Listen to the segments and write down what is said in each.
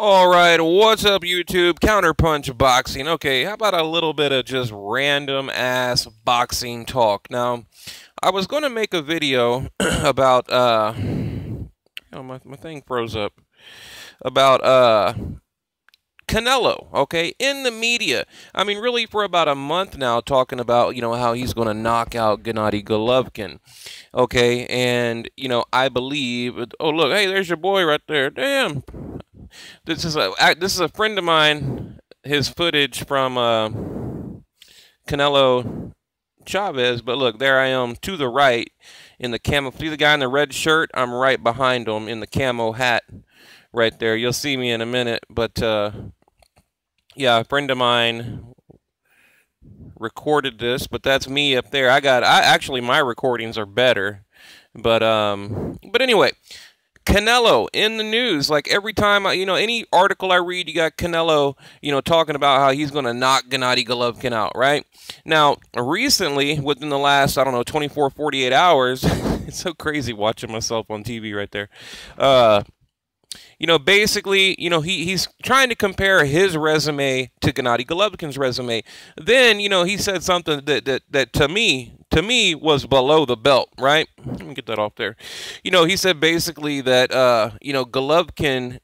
Alright, what's up YouTube? Counterpunch boxing. Okay, how about a little bit of just random ass boxing talk? Now, I was going to make a video about, my thing froze up. About, Canelo, okay, in the media. I mean, really for about a month now talking about, how he's going to knock out Gennady Golovkin. Okay, and, I believe, oh, look, hey, there's your boy right there. Damn. This is a friend of mine, his footage from Canelo Chavez, but look, there I am to the right in the camo. See the guy in the red shirt? I'm right behind him in the camo hat right there. You'll see me in a minute, but yeah, a friend of mine recorded this, but that's me up there. Actually my recordings are better, but anyway, Canelo in the news, like every time, any article I read, you got Canelo, talking about how he's going to knock Gennady Golovkin out, right? Now, recently, within the last, 24, 48 hours, it's so crazy watching myself on TV right there. Basically, he's trying to compare his resume to Gennady Golovkin's resume. Then, he said something that to me was below the belt, right? Let me get that off there. He said basically that, Golovkin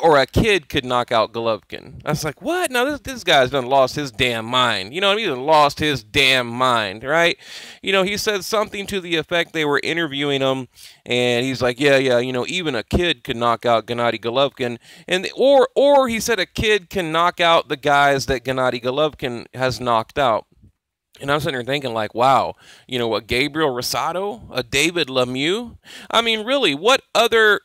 or a kid could knock out Golovkin. I was like, what? Now, this guy's done lost his damn mind. He done lost his damn mind, right? He said something to the effect they were interviewing him, and he's like, yeah, even a kid could knock out Gennady Golovkin. And or he said a kid can knock out the guys that Gennady Golovkin has knocked out. And I'm sitting there thinking, like, wow, what, Gabriel Rosado, a David Lemieux? I mean, really, what other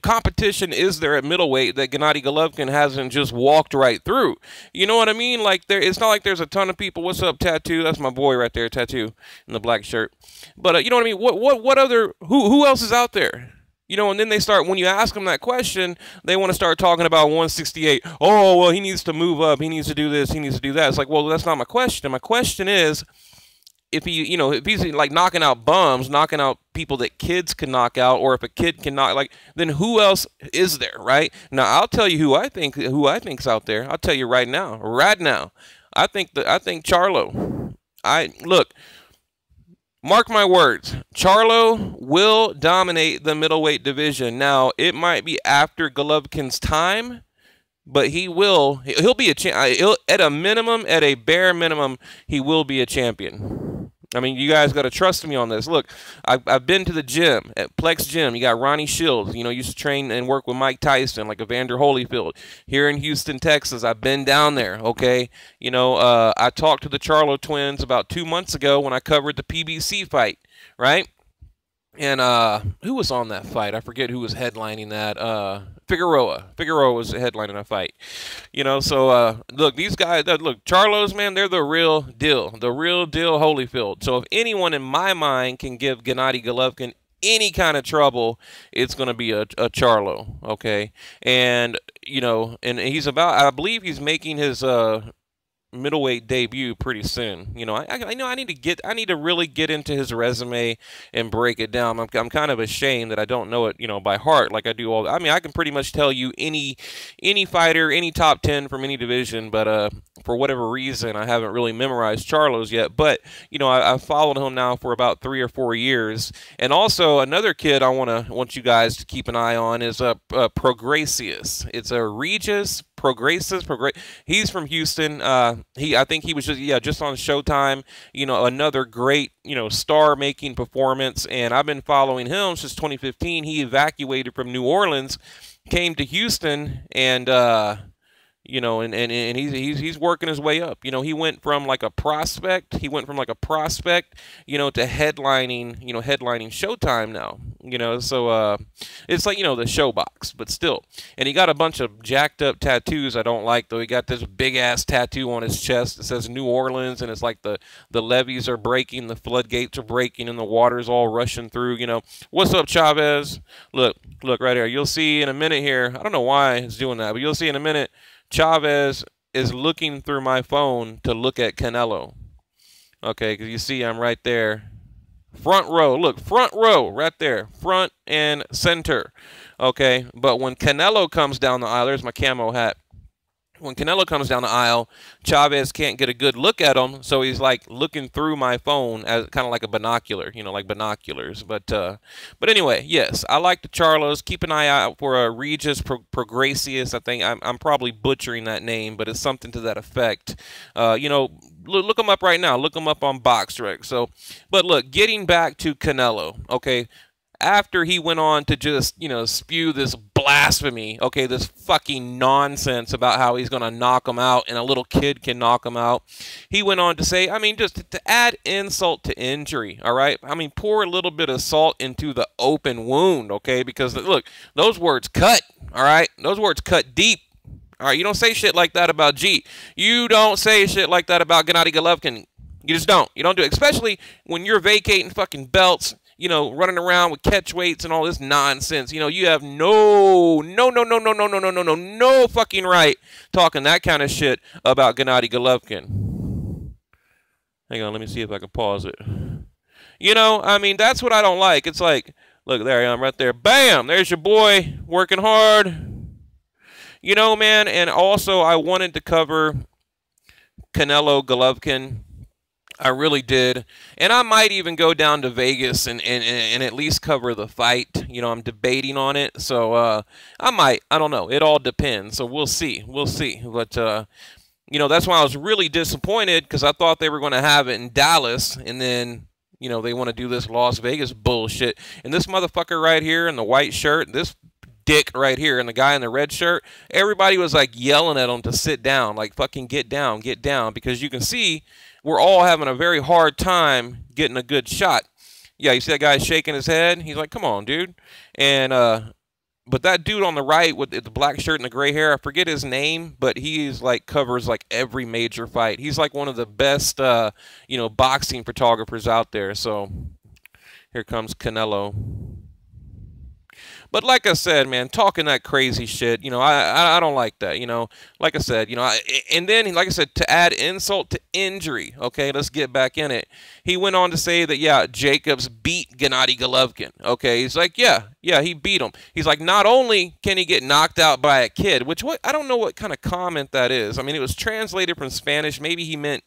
competition is there at middleweight that Gennady Golovkin hasn't just walked right through? You know what I mean? Like, it's not like there's a ton of people. What's up, Tattoo? That's my boy right there, Tattoo, in the black shirt. But you know what I mean? What other? Who else is out there? And then they start, when you ask them that question, they want to start talking about 168. Oh, well, he needs to move up. He needs to do this. He needs to do that. It's like, well, that's not my question. My question is, if he's like knocking out bums, knocking out people that kids can knock out, or if a kid can knock, then who else is there, right? Now, I'll tell you who I think's out there. I'll tell you right now. I think Charlo. Look. Mark my words, Charlo will dominate the middleweight division. Now, it might be after Golovkin's time, but he'll be at a minimum, at a bare minimum, he will be a champion. I mean, you guys got to trust me on this. Look, I've been to the gym, at Plex Gym. You got Ronnie Shields, used to train and work with Mike Tyson, like Evander Holyfield. Here in Houston, Texas, I've been down there, okay? I talked to the Charlo twins about 2 months ago when I covered the PBC fight, right? And who was on that fight? I forget who was headlining that. Figueroa was headlining that fight. So look, these guys, look, Charlos, man, they're the real deal. The real deal Holyfield. So if anyone in my mind can give Gennady Golovkin any kind of trouble, it's going to be a Charlo, okay? And, and he's I believe he's making his middleweight debut pretty soon. I need to really get into his resume and break it down. I'm kind of ashamed that I don't know it, by heart like I do all. I mean, I can pretty much tell you any fighter, any top 10 from any division, but for whatever reason, I haven't really memorized Charlo's yet. But I've followed him now for about 3 or 4 years. And also another kid I want you guys to keep an eye on is Progresius. It's a Regis Progresius. He's from Houston. I think he was just on Showtime. Another great star-making performance, and I've been following him since 2015. He evacuated from New Orleans, came to Houston, and and he's working his way up. He went from like a prospect. To headlining, headlining Showtime now. So it's like, the Showbox, but still. And he got a bunch of jacked up tattoos I don't like, though. He got this big ass tattoo on his chest that says New Orleans, and it's like the levees are breaking, the floodgates are breaking, and the water's all rushing through. What's up, Chavez? Look right here. You'll see in a minute here. I don't know why it's doing that, but you'll see in a minute. Chavez is looking through my phone to look at Canelo. Okay, because you see I'm right there. Front row. Look, front row right there. Front and center. Okay, but when Canelo comes down the aisle, there's my camo hat. When Canelo comes down the aisle, Chavez can't get a good look at him, so he's like looking through my phone as kind of like a binocular, you know, like binoculars. But anyway, yes, I like the Charlos. Keep an eye out for a Regis Progressius. I think I'm probably butchering that name, but it's something to that effect. You know, look him up right now. Look him up on BoxRec. So, but look, getting back to Canelo, okay. After he went on to just, you know, spew this blasphemy, okay, this fucking nonsense about how he's going to knock him out and a little kid can knock him out, he went on to say, I mean, just to add insult to injury, all right? I mean, pour a little bit of salt into the open wound, okay? Because, look, those words cut, all right? Those words cut deep. All right, you don't say shit like that about G. You don't say shit like that about Gennady Golovkin. You just don't. You don't do it, especially when you're vacating fucking belts, you know, running around with catch weights and all this nonsense. You know, you have no fucking right talking that kind of shit about Gennady Golovkin. Hang on, let me see if I can pause it. You know, I mean, that's what I don't like. It's like, look, there I am right there. Bam! There's your boy working hard. You know, man, and also I wanted to cover Canelo Golovkin. I really did. And I might even go down to Vegas and at least cover the fight. You know, I'm debating on it. So I might. I don't know. It all depends. So we'll see. We'll see. But, you know, that's why I was really disappointed because I thought they were going to have it in Dallas. And then, you know, they want to do this Las Vegas bullshit. And this motherfucker right here in the white shirt, this dick right here, and the guy in the red shirt, everybody was like yelling at him to sit down. Like, fucking get down, because you can see we're all having a very hard time getting a good shot. Yeah, you see that guy shaking his head? He's like, come on, dude. And, but that dude on the right with the black shirt and the gray hair, I forget his name, but he's like covers like every major fight. He's like one of the best, you know, boxing photographers out there. So here comes Canelo. But like I said, man, talking that crazy shit, you know, I don't like that, you know. Like I said, you know, and then, like I said, to add insult to injury, okay, let's get back in it. He went on to say that, yeah, Jacobs beat Gennady Golovkin, okay. He's like, yeah, he beat him. He's like, not only can he get knocked out by a kid, which I don't know what kind of comment that is. I mean, it was translated from Spanish. Maybe he meant,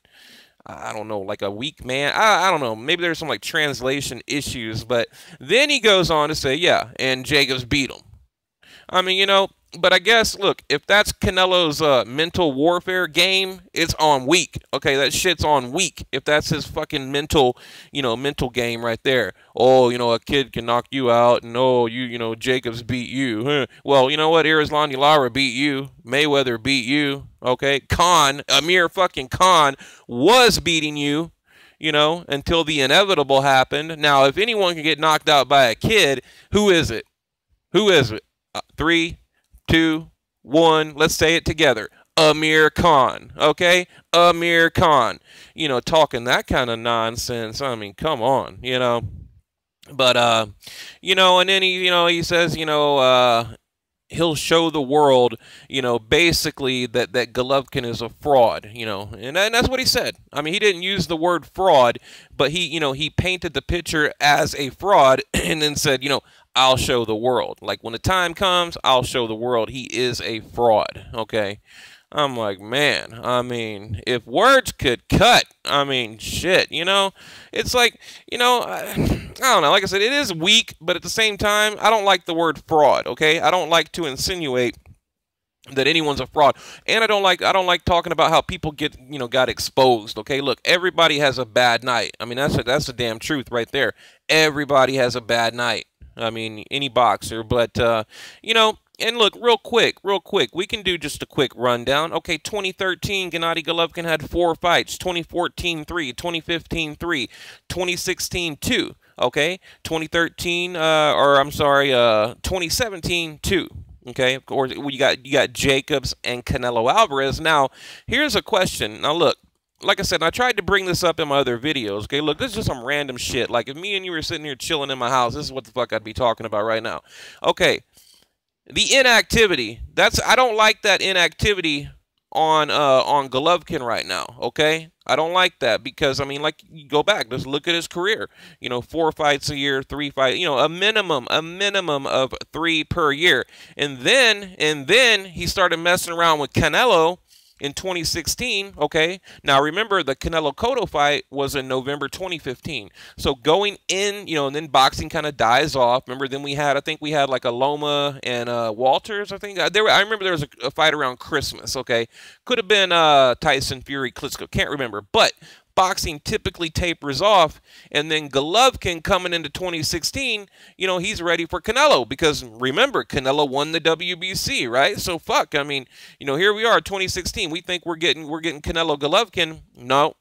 I don't know, like a weak man. I don't know. Maybe there's some like translation issues. But then he goes on to say, yeah, and Jacobs beat him. I mean, you know, but I guess, look, if that's Canelo's mental warfare game, it's on weak. Okay, that shit's on weak. If that's his fucking mental, you know, mental game right there. Oh, you know, a kid can knock you out, and oh, you know, Jacobs beat you. Huh. Well, you know what? Irislan Lara beat you. Mayweather beat you. Okay, Amir fucking Khan was beating you, you know, until the inevitable happened. Now, if anyone can get knocked out by a kid, who is it? Who is it? 3, 2, 1, let's say it together. Amir Khan, okay? Amir Khan. You know, talking that kind of nonsense. I mean, come on, you know. But, you know, and then he says, you know, he'll show the world, you know, basically that Golovkin is a fraud, you know, and that's what he said. I mean, he didn't use the word fraud, but he, you know, he painted the picture as a fraud and then said, you know, I'll show the world. Like, when the time comes, I'll show the world he is a fraud, okay? I'm like, man, I mean, if words could cut, I mean, shit, you know? It's like, you know, I don't know. Like I said, it is weak, but at the same time, I don't like the word fraud, okay? I don't like to insinuate that anyone's a fraud. And I don't like talking about how people got exposed, okay? Look, everybody has a bad night. I mean, that's the damn truth right there. Everybody has a bad night. I mean, any boxer, but, you know, and look, real quick, we can do just a quick rundown. Okay, 2013, Gennady Golovkin had 4 fights. 2014, 3. 2015, 3. 2016, 2. Okay, 2017, 2. Okay, of course, you got Jacobs and Canelo Alvarez. Now, here's a question. Now, look. Like I said, I tried to bring this up in my other videos, okay? Look, this is just some random shit. Like, if me and you were sitting here chilling in my house, this is what the fuck I'd be talking about right now. Okay, the inactivity. I don't like that inactivity on Golovkin right now, okay? I don't like that because I mean, like, you go back, just look at his career. 4 fights a year, 3 fights, a minimum of 3 per year. And then he started messing around with Canelo in 2016, okay? Now, remember, the Canelo Cotto fight was in November 2015. So going in, and then boxing kind of dies off. Remember, then I think we had like a Loma and Walters, I think. I remember there was a fight around Christmas, okay? Could have been Tyson Fury, Klitschko, can't remember. But boxing typically tapers off, and then Golovkin coming into 2016, he's ready for Canelo because remember, Canelo won the WBC, right? So fuck, I mean, here we are, 2016. We think we're getting Canelo Golovkin. No.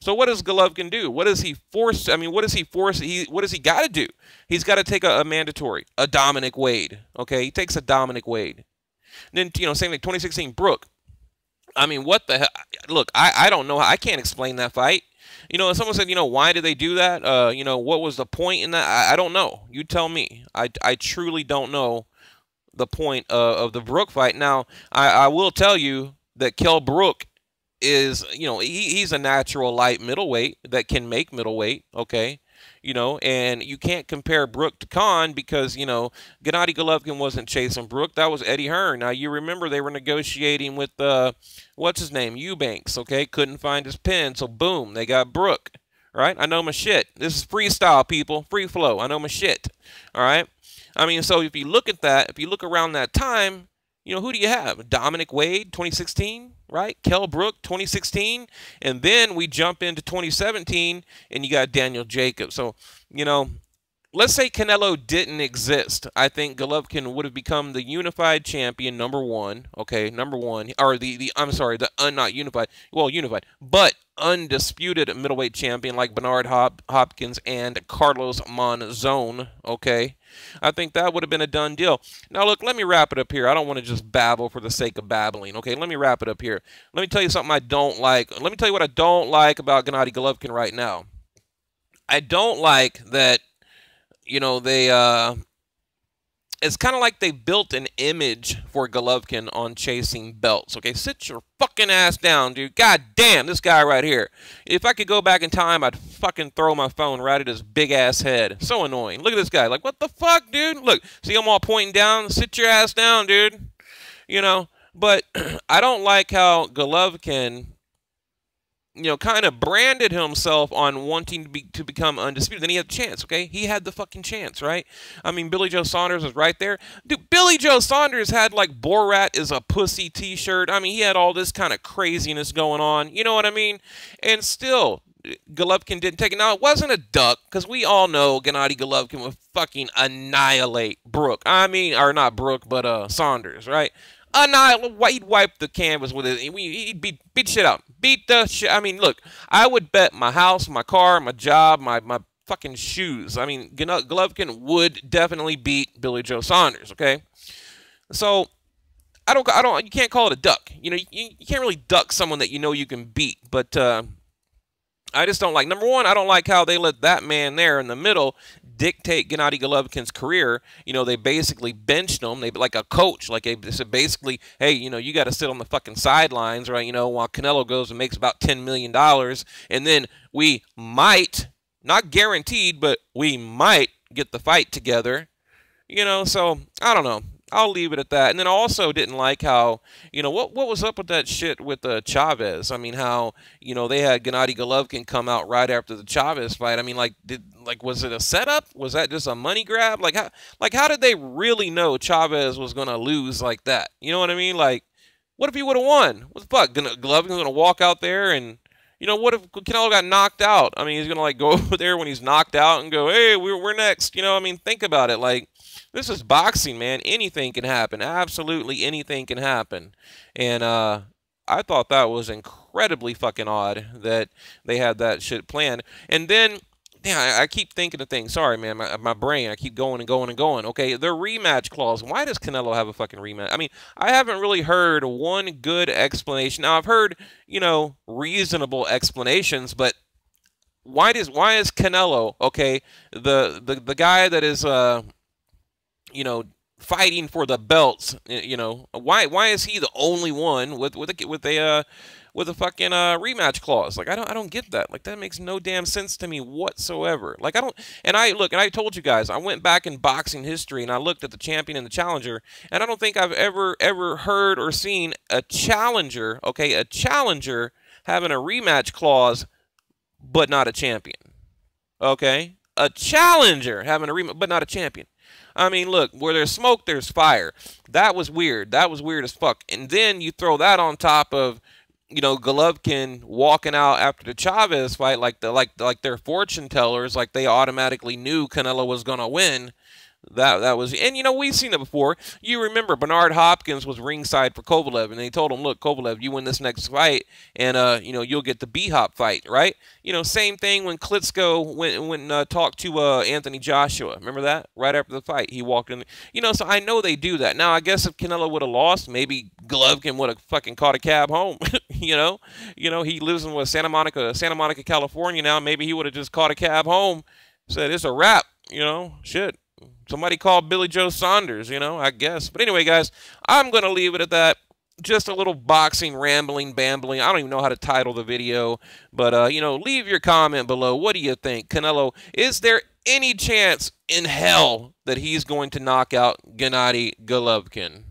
So what does Golovkin do? What does he force? I mean, what does he force? What does he got to do? He's got to take a mandatory, a Dominic Wade. Okay, he takes a Dominic Wade. And then same thing, 2016 Brook. I mean, what the hell? Look, I don't know. I can't explain that fight. Someone said, why did they do that? What was the point in that? I don't know. You tell me. I truly don't know the point of the Brook fight. Now, I will tell you that Kell Brook is, he's a natural light middleweight that can make middleweight, okay? And you can't compare Brook to Khan because, Gennady Golovkin wasn't chasing Brook. That was Eddie Hearn. Now, you remember they were negotiating with, what's his name? Eubanks, okay? Couldn't find his pin, so boom, they got Brook, right? I know my shit. This is freestyle, people. Free flow. I know my shit, all right? I mean, so if you look at that, if you look around that time, who do you have? Dominic Wade, 2016, right? Kell Brook, 2016. And then we jump into 2017, and you got Daniel Jacobs. So, let's say Canelo didn't exist. I think Golovkin would have become the unified champion, #1. Okay, #1. Or not unified. Well, unified. But undisputed middleweight champion like Bernard Hopkins and Carlos Monzon. Okay, I think that would have been a done deal. Now, look, let me wrap it up here. I don't want to just babble for the sake of babbling. Okay, let me wrap it up here. Let me tell you something I don't like. Let me tell you what I don't like about Gennady Golovkin right now. I don't like that, it's kind of like they built an image for Golovkin on chasing belts. Okay, sit your fucking ass down, dude. God damn, this guy right here. If I could go back in time, I'd fucking throw my phone right at his big ass head. So annoying. Look at this guy. Like, what the fuck, dude? Look, see him all pointing down? Sit your ass down, dude. But I don't like how Golovkin, kind of branded himself on wanting to become undisputed. Then he had a chance, okay? He had the fucking chance, right? I mean, Billy Joe Saunders was right there. Dude, Billy Joe Saunders had, like, Borat is a pussy t-shirt. I mean, he had all this kind of craziness going on. You know what I mean? And still, Golovkin didn't take it. Now, it wasn't a duck, because we all know Gennady Golovkin would fucking annihilate Brook. I mean, or not Brook, but Saunders, right? He'd wipe the canvas with it. He'd beat shit out. Beat the shit. I mean, look, I would bet my house, my car, my job, my fucking shoes. I mean, Golovkin would definitely beat Billy Joe Saunders, okay? So, you can't call it a duck. You can't really duck someone that you can beat. But, I just don't like, #1, I don't like how they let that man there in the middle dictate Gennady Golovkin's career. They basically benched him. They, like a coach, like they said basically, hey, you got to sit on the fucking sidelines, right? While Canelo goes and makes about $10 million. And then we might, not guaranteed, but we might get the fight together. So I don't know. I'll leave it at that. And then I also didn't like how, what was up with that shit with Chavez? I mean, how, they had Gennady Golovkin come out right after the Chavez fight. I mean, was it a setup? Was that just a money grab? How did they really know Chavez was going to lose like that? You know what I mean? Like, what if he would have won? What the fuck? Golovkin's going to walk out there and, what if Canelo got knocked out? I mean, he's going to, go over there when he's knocked out and go, hey, we're next. I mean, think about it. This is boxing, man. Anything can happen. Absolutely anything can happen. And I thought that was incredibly fucking odd that they had that shit planned. And then, yeah, I keep thinking of things. Sorry, man. My brain, I keep going and going and going. Okay, the rematch clause. Why does Canelo have a fucking rematch? I mean, I haven't really heard one good explanation. Now, I've heard, reasonable explanations, but why is Canelo, okay, the guy that is, fighting for the belts. You know, why is he the only one with a fucking rematch clause? Like, I don't get that. Like, that makes no damn sense to me whatsoever. Like, I don't. And I told you guys, I went back in boxing history and I looked at the champion and the challenger, and I don't think I've ever heard or seen a challenger, okay, a challenger having a rematch clause, but not a champion. Okay, a challenger having a rematch, but not a champion. I mean, look, where there's smoke, there's fire. That was weird. That was weird as fuck. And then you throw that on top of, you know, Golovkin walking out after the Chavez fight like they're fortune tellers, like they automatically knew Canelo was gonna win. That was, and you know, we've seen it before. You remember Bernard Hopkins was ringside for Kovalev, and they told him, "Look, Kovalev, you win this next fight, and you know, you'll get the B-Hop fight, right?" You know, same thing when Klitschko went and talked to Anthony Joshua. Remember that? Right after the fight, he walked in. You know, so I know they do that. Now, I guess if Canelo would have lost, maybe Golovkin would have fucking caught a cab home. You know, he lives in Santa Monica, California now. Maybe he would have just caught a cab home, said it's a wrap. You know, shit. Somebody called Billy Joe Saunders, you know, I guess. But anyway, guys, I'm going to leave it at that. Just a little boxing rambling, bambling. I don't even know how to title the video. But, you know, leave your comment below. What do you think? Canelo, is there any chance in hell that he's going to knock out Gennady Golovkin?